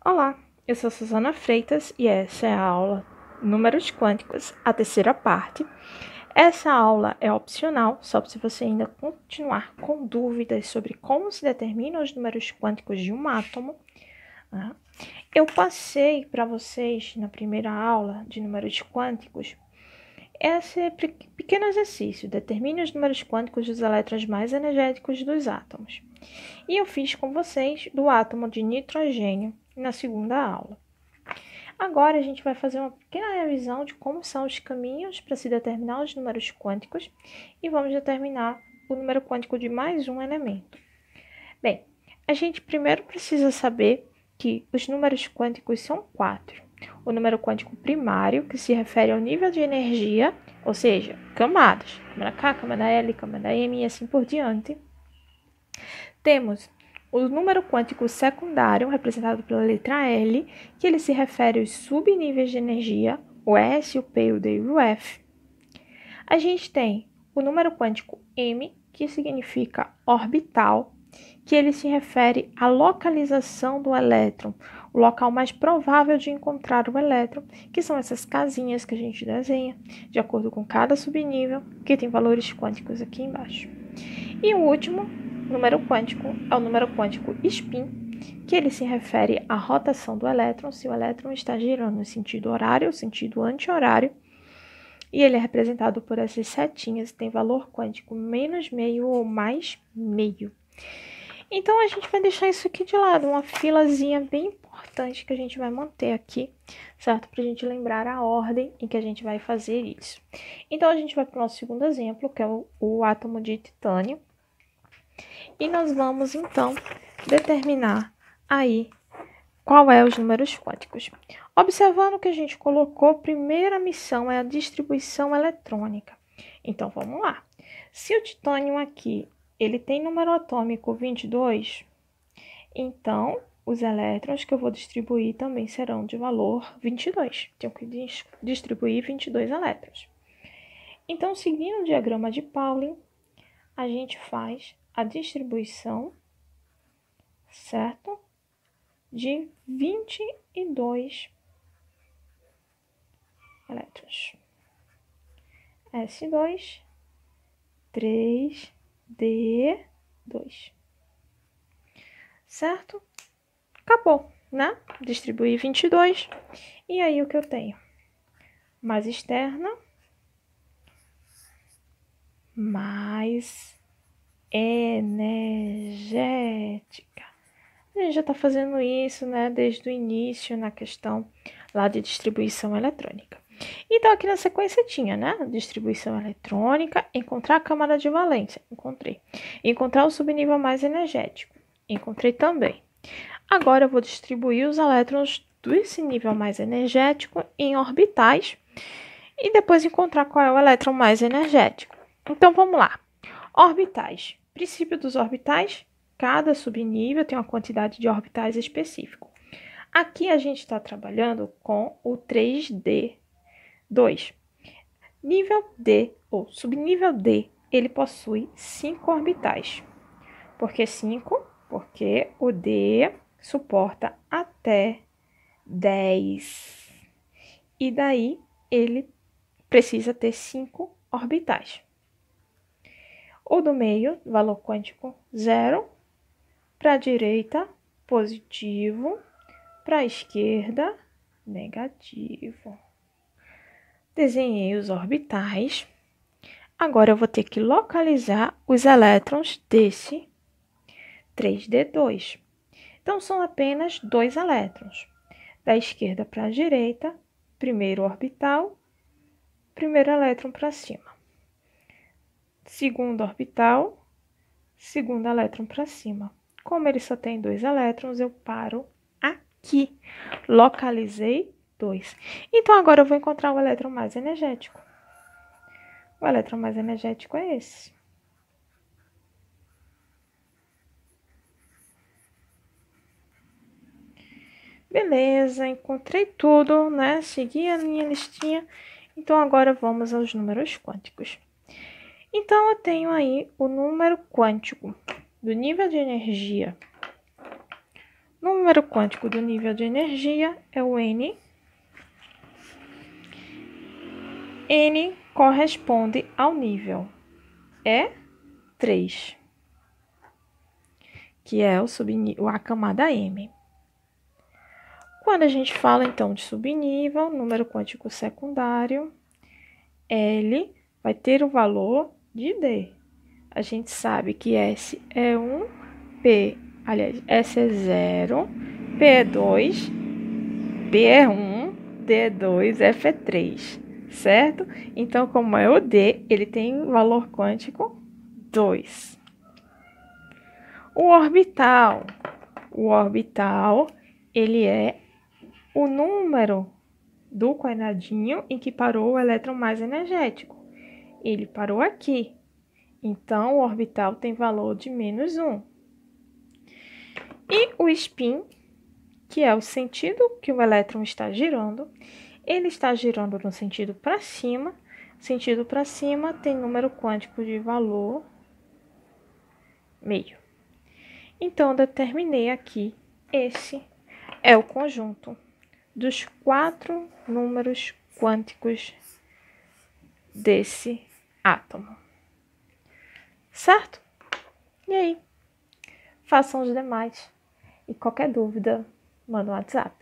Olá, eu sou Susana Freitas e essa é a aula Números Quânticos, a terceira parte. Essa aula é opcional, só se você ainda continuar com dúvidas sobre como se determinam os números quânticos de um átomo. Eu passei para vocês na primeira aula de números quânticos esse pequeno exercício: determine os números quânticos dos elétrons mais energéticos dos átomos. E eu fiz com vocês do átomo de nitrogênio na segunda aula. Agora a gente vai fazer uma pequena revisão de como são os caminhos para se determinar os números quânticos e vamos determinar o número quântico de mais um elemento. Bem, a gente primeiro precisa saber que os números quânticos são 4. O número quântico primário, que se refere ao nível de energia, ou seja, camadas, camada K, camada L, camada M e assim por diante. Temos o número quântico secundário, representado pela letra L, que ele se refere aos subníveis de energia, o S, o P, o D e o F. A gente tem o número quântico M, que significa orbital, que ele se refere à localização do elétron, o local mais provável de encontrar o elétron, que são essas casinhas que a gente desenha, de acordo com cada subnível, que tem valores quânticos aqui embaixo. E o último número quântico é o número quântico spin, que ele se refere à rotação do elétron, se o elétron está girando no sentido horário ou sentido anti-horário, e ele é representado por essas setinhas, tem valor quântico menos meio ou mais meio. Então, a gente vai deixar isso aqui de lado, uma filazinha bem importante que a gente vai manter aqui, certo? Para a gente lembrar a ordem em que a gente vai fazer isso. Então, a gente vai para o nosso segundo exemplo, que é o átomo de titânio. E nós vamos, então, determinar aí qual é os números quânticos. Observando que a gente colocou, a primeira missão é a distribuição eletrônica. Então, vamos lá. Se o titânio aqui ele tem número atômico 22, então os elétrons que eu vou distribuir também serão de valor 22. Tenho que distribuir 22 elétrons. Então, seguindo o diagrama de Pauling, a gente faz a distribuição, certo? De 22 elétrons. S2, 3, D2. Certo? Acabou, né? Distribuir 22. E aí o que eu tenho? Mais externa, mais energética. A gente já está fazendo isso, né, desde o início na questão lá de distribuição eletrônica. Então, aqui na sequência tinha, né, distribuição eletrônica, encontrar a camada de valência, encontrei. Encontrar o subnível mais energético, encontrei também. Agora, eu vou distribuir os elétrons desse nível mais energético em orbitais e depois encontrar qual é o elétron mais energético. Então, vamos lá. Orbitais. Princípio dos orbitais. Cada subnível tem uma quantidade de orbitais específico. Aqui a gente está trabalhando com o 3D2. Nível D, ou subnível D, ele possui 5 orbitais. Por que 5? Porque o D suporta até 10. E daí ele precisa ter 5 orbitais. O do meio, valor quântico 0. Para a direita, positivo. Para a esquerda, negativo. Desenhei os orbitais. Agora, eu vou ter que localizar os elétrons desse 3D2. Então, são apenas 2 elétrons. Da esquerda para a direita, primeiro orbital, primeiro elétron para cima. Segundo orbital, segundo elétron para cima. Como ele só tem 2 elétrons, eu paro aqui. Localizei 2. Então, agora eu vou encontrar o elétron mais energético. O elétron mais energético é esse. Beleza, encontrei tudo, né? Segui a minha listinha. Então, agora vamos aos números quânticos. Então, eu tenho aí o número quântico do nível de energia Número quântico do nível de energia é o N. N corresponde ao nível E3, que é a camada M. Quando a gente fala, então, de subnível, número quântico secundário, L vai ter o valor de D. A gente sabe que S é 1, S é 0, P é 2, B é 1, D é 2, F é 3, certo? Então, como é o D, ele tem valor quântico 2. O orbital, ele é o número do quadradinho em que parou o elétron mais energético. Ele parou aqui. Então, o orbital tem valor de -1. E o spin, que é o sentido que o elétron está girando, ele está girando no sentido para cima. Sentido para cima tem número quântico de valor meio. Então, eu determinei aqui, esse é o conjunto dos 4 números quânticos desse átomo. Certo? E aí? Façam os demais. E qualquer dúvida, manda um WhatsApp.